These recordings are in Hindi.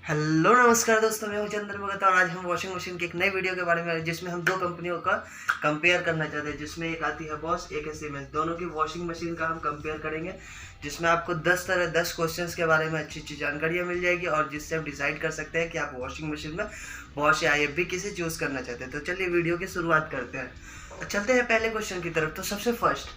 हेलो नमस्कार दोस्तों, मैं हूं चंद्र भगत और आज हम वॉशिंग मशीन की एक नई वीडियो के बारे में जिसमें हम दो कंपनियों का कंपेयर करना चाहते हैं। जिसमें एक आती है बॉश, एक है सीमेंस। दोनों की वॉशिंग मशीन का हम कंपेयर करेंगे, जिसमें आपको 10 क्वेश्चंस के बारे में अच्छी अच्छी जानकारियां मिल जाएगी और जिससे हम डिसाइड कर सकते हैं कि आप वॉशिंग मशीन में बॉश या IFB किसे चूज़ करना चाहते हैं। तो चलिए वीडियो की शुरुआत करते हैं। चलते हैं पहले क्वेश्चन की तरफ। तो सबसे फर्स्ट,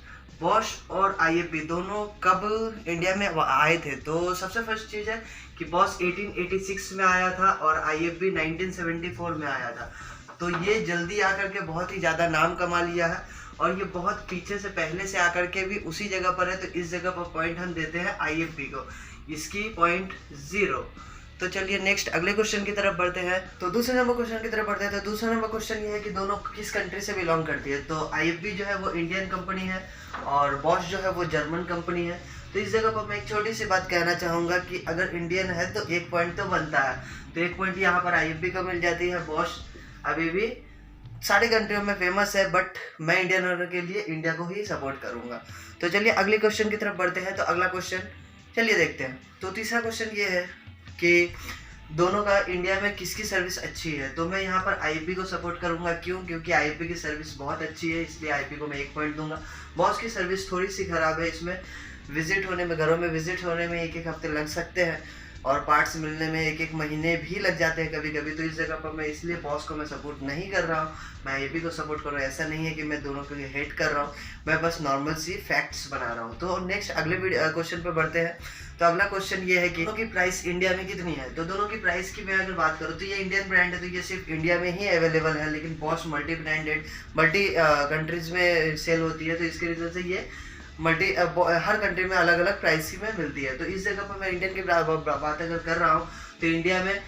बॉश और IFB दोनों कब इंडिया में आए थे? तो सबसे फर्स्ट चीज़ है कि बॉश 1886 में आया था और IFB 1974 में आया था। तो ये जल्दी आकर के बहुत ही ज़्यादा नाम कमा लिया है और ये बहुत पीछे से पहले से आकर के भी उसी जगह पर है। तो इस जगह पर पॉइंट हम देते हैं IFB को, इसकी पॉइंट 0। तो चलिए नेक्स्ट अगले क्वेश्चन की तरफ बढ़ते हैं। तो दूसरे नंबर क्वेश्चन की तरफ बढ़ते हैं। तो दूसरा नंबर क्वेश्चन ये है कि दोनों किस कंट्री से बिलोंग करती है। तो IFB जो है वो इंडियन कंपनी है और बॉश जो है वो जर्मन कंपनी है। तो इस जगह पर मैं एक छोटी सी बात कहना चाहूँगा कि अगर इंडियन है तो एक पॉइंट तो बनता है। तो एक पॉइंट यहाँ पर IFB को मिल जाती है। बॉश अभी भी सारी कंट्रियों में फेमस है, बट मैं इंडियन होने के लिए इंडिया को ही सपोर्ट करूँगा। तो चलिए अगले क्वेश्चन की तरफ बढ़ते हैं। तो अगला क्वेश्चन चलिए देखते हैं। तो तीसरा क्वेश्चन ये है कि दोनों का इंडिया में किसकी सर्विस अच्छी है। तो मैं यहाँ पर IFB को सपोर्ट करूँगा। क्यों? क्योंकि IFB की सर्विस बहुत अच्छी है, इसलिए IFB को मैं एक पॉइंट दूंगा। बॉस की सर्विस थोड़ी सी खराब है, इसमें विजिट होने में, घरों में विजिट होने में एक हफ्ते लग सकते हैं और पार्ट्स मिलने में एक महीने भी लग जाते हैं कभी कभी। तो इस जगह पर मैं इसलिए बॉस को मैं सपोर्ट नहीं कर रहा हूँ, मैं IFB को सपोर्ट कर रहा हूँ। ऐसा नहीं है कि मैं दोनों के लिए हेट कर रहा हूँ, मैं बस नॉर्मल सी फैक्ट्स बना रहा हूँ। तो नेक्स्ट अगले क्वेश्चन पर बढ़ते हैं। तो अगला क्वेश्चन ये है कि दोनों की प्राइस इंडिया में कितनी है। तो दोनों की प्राइस की मैं अगर बात करूँ तो ये इंडियन ब्रांड है, तो ये सिर्फ इंडिया में ही अवेलेबल है। लेकिन Bosch multi branded, multi countries में सेल होती है, तो इसके रीज़न से ये हर कंट्री में अलग अलग प्राइस की में मिलती है। तो इस जगह पर मैं इंडियन की बात अगर कर रहा हूँ तो इंडिया में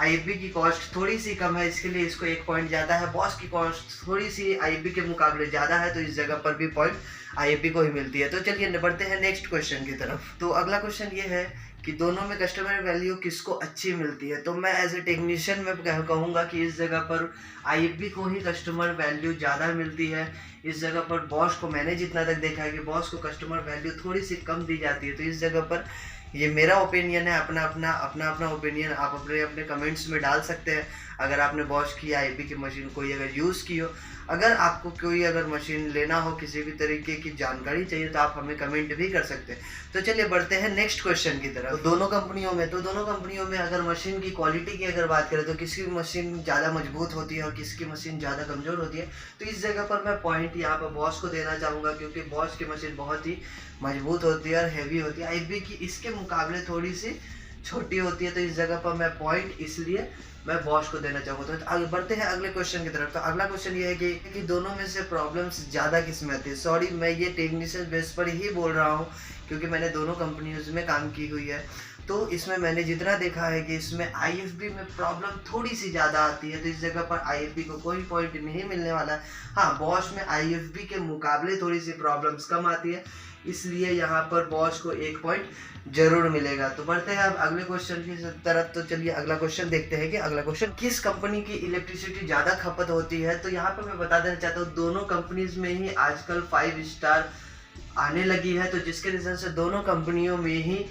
IFB की कॉस्ट थोड़ी सी कम है, इसके लिए इसको एक पॉइंट ज़्यादा है। बॉश की कॉस्ट थोड़ी सी IFB के मुकाबले ज़्यादा है, तो इस जगह पर भी पॉइंट IFB को ही मिलती है। तो चलिए बढ़ते हैं नेक्स्ट क्वेश्चन की तरफ। तो अगला क्वेश्चन ये है कि दोनों में कस्टमर वैल्यू किसको अच्छी मिलती है। तो मैं एज ए टेक्नीशियन में कहूँगा कि इस जगह पर IFB को ही कस्टमर वैल्यू ज़्यादा मिलती है। इस जगह पर बॉश को मैंने जितना तक देखा है कि बॉश को कस्टमर वैल्यू थोड़ी सी कम दी जाती है। तो इस जगह पर ये मेरा ओपिनियन है, अपना अपना ओपिनियन आप अपने अपने कमेंट्स में डाल सकते हैं। अगर आपने बॉश की IFB की मशीन कोई अगर यूज़ की हो, अगर आपको कोई अगर मशीन लेना हो, किसी भी तरीके की जानकारी चाहिए तो आप हमें कमेंट भी कर सकते हैं। तो चलिए बढ़ते हैं नेक्स्ट क्वेश्चन की तरफ। तो दोनों कंपनियों में अगर मशीन की क्वालिटी की अगर बात करें तो किसकी मशीन ज़्यादा मजबूत होती है और किसकी मशीन ज़्यादा कमज़ोर होती है। तो इस जगह पर मैं पॉइंट यहाँ पर बॉश को देना चाहूँगा, क्योंकि बॉश की मशीन बहुत ही मजबूत होती है और हैवी होती है। IFB की इसके मुकाबले थोड़ी सी छोटी होती है। तो इस जगह पर मैं पॉइंट इसलिए मैं बॉश को देना चाहूँगा। तो आगे बढ़ते हैं अगले क्वेश्चन की तरफ। तो अगला क्वेश्चन ये है कि दोनों में से प्रॉब्लम्स ज़्यादा किस में आती है। सॉरी, मैं ये टेक्नीशियन बेस पर ही बोल रहा हूँ, क्योंकि मैंने दोनों कंपनीज में काम की हुई है। तो इसमें मैंने जितना देखा है कि इसमें IFB में प्रॉब्लम थोड़ी सी ज़्यादा आती है। तो इस जगह पर IFB को कोई पॉइंट नहीं मिलने वाला है। हाँ, बॉश में IFB के मुकाबले थोड़ी सी प्रॉब्लम्स कम आती है, इसलिए यहाँ पर बॉश को एक पॉइंट जरूर मिलेगा। तो बढ़ते हैं अब अगले क्वेश्चन की तरफ। तो चलिए अगला क्वेश्चन देखते हैं कि अगला क्वेश्चन किस कंपनी की इलेक्ट्रिसिटी ज़्यादा खपत होती है। तो यहाँ पर मैं बता देना चाहता हूँ दोनों कंपनीज में ही आजकल 5 स्टार आने लगी है, तो जिसके रीज़न से दोनों कंपनियों में ही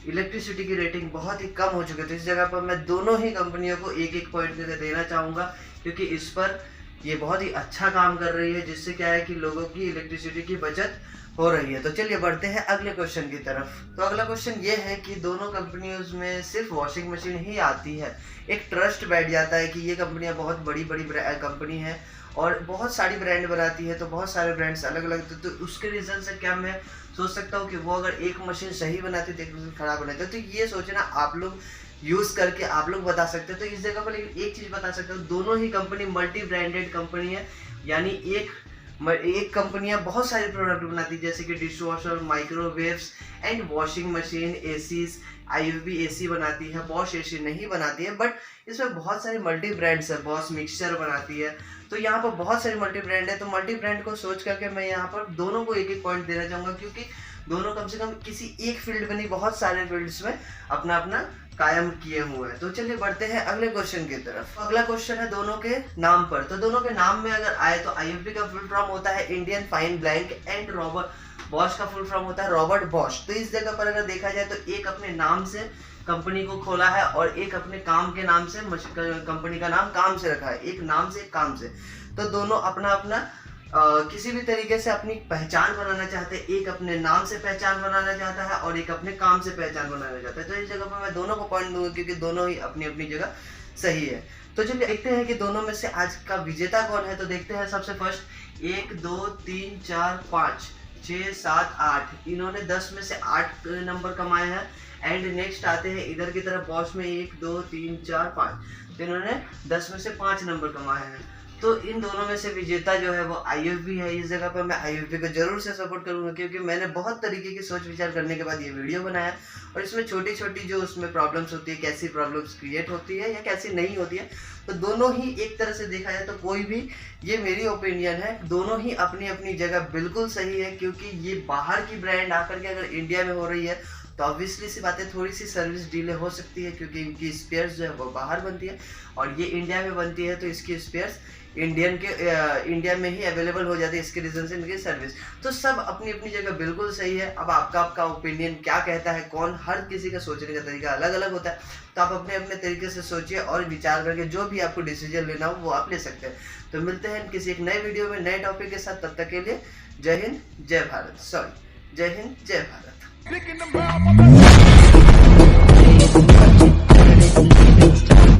इलेक्ट्रिसिटी की रेटिंग बहुत ही कम हो चुकी है। तो इस जगह पर मैं दोनों ही कंपनियों को एक एक पॉइंट देना चाहूँगा, क्योंकि इस पर ये बहुत ही अच्छा काम कर रही है, जिससे क्या है कि लोगों की इलेक्ट्रिसिटी की बचत हो रही है। तो चलिए बढ़ते हैं अगले क्वेश्चन की तरफ। तो अगला क्वेश्चन ये है कि दोनों कंपनियों में सिर्फ वॉशिंग मशीन ही आती है। एक ट्रस्ट बैठ जाता है कि ये कंपनियां बहुत बड़ी बड़ी कंपनी है और बहुत सारी ब्रांड बनाती है, तो बहुत सारे ब्रांड्स अलग अलग। तो उसके रीज़न से क्या मैं सोच सकता हूँ कि वो अगर एक मशीन सही बनाती तो एक मशीन खराब बनाती। तो ये सोचना आप लोग यूज़ करके आप लोग बता सकते हैं। तो इस जगह पर लेकिन एक चीज़ बता सकते हो, दोनों ही कंपनी मल्टी ब्रांडेड कंपनी है, यानी एक कंपनियां बहुत सारे प्रोडक्ट बनाती है, जैसे कि dish washer, microwaves and washing machine, ACs. IFB AC बनाती है, बॉश AC नहीं बनाती है, बट इसमें बहुत सारे मल्टी ब्रांड्स है। बॉश मिक्सचर बनाती है, तो यहाँ पर बहुत सारे मल्टी ब्रांड है। तो मल्टी ब्रांड को सोच करके मैं यहाँ पर दोनों को एक एक पॉइंट देना चाहूँगा, क्योंकि दोनों कम से कम किसी एक फील्ड में नहीं, बहुत सारे फील्ड्स में अपना अपना कायम किए हुए हैं। तो चलिए बढ़ते हैं अगले क्वेश्चन की तरफ। अगला क्वेश्चन है दोनों के नाम पर। तो दोनों के नाम में अगर आए तो IFB का फुल फॉर्म होता है Indian fine blank and Robert, Bosch का फुल फॉर्म होता है रॉबर्ट बॉश। तो इस जगह पर अगर देखा जाए तो एक अपने नाम से कंपनी को खोला है और एक अपने काम के नाम से कंपनी का नाम काम से रखा है, एक नाम से एक काम से। तो दोनों अपना अपना किसी भी तरीके से अपनी पहचान बनाना चाहते हैं। एक अपने नाम से पहचान बनाना चाहता है और एक अपने काम से पहचान बनाना चाहता है। तो इस जगह पर मैं दोनों को पॉइंट दूंगा क्योंकि दोनों ही अपनी अपनी जगह सही है। तो चलिए देखते हैं कि दोनों में से आज का विजेता कौन है। तो देखते हैं सबसे फर्स्ट 1 2 3 4 5 6 7 8, इन्होंने 10 में से 8 नंबर कमाए हैं। एंड नेक्स्ट आते हैं इधर की तरफ बॉस में 1 2 3 4 5, तो इन्होंने 10 में से 5 नंबर कमाए हैं। तो इन दोनों में से विजेता जो है वो IFB है। इस जगह पर मैं IFB को जरूर से सपोर्ट करूंगा क्योंकि मैंने बहुत तरीके की सोच विचार करने के बाद ये वीडियो बनाया और इसमें छोटी छोटी जो उसमें प्रॉब्लम्स होती है, कैसी प्रॉब्लम्स क्रिएट होती है या कैसी नहीं होती है, तो दोनों ही एक तरह से देखा जाए तो कोई भी, ये मेरी ओपिनियन है, दोनों ही अपनी अपनी जगह बिल्कुल सही है। क्योंकि ये बाहर की ब्रांड आकर के अगर इंडिया में हो रही है तो ऑब्वियसली सी बात है थोड़ी सी सर्विस डिले हो सकती है क्योंकि इनकी स्पेयर्स जो है वो बाहर बनती है और ये इंडिया में बनती है, तो इसकी स्पेयर्स इंडिया में ही अवेलेबल हो जाती है। इसके रीजन से इनकी सर्विस, तो सब अपनी अपनी जगह बिल्कुल सही है। अब आपका ओपिनियन क्या कहता है, कौन, हर किसी का सोचने का तरीका अलग अलग होता है, तो आप अपने अपने तरीके से सोचिए और विचार करके जो भी आपको डिसीजन लेना हो वो आप ले सकते हैं। तो मिलते हैं किसी एक नए वीडियो में नए टॉपिक के साथ, तब तक के लिए जय हिंद जय भारत, जय हिंद जय भारत।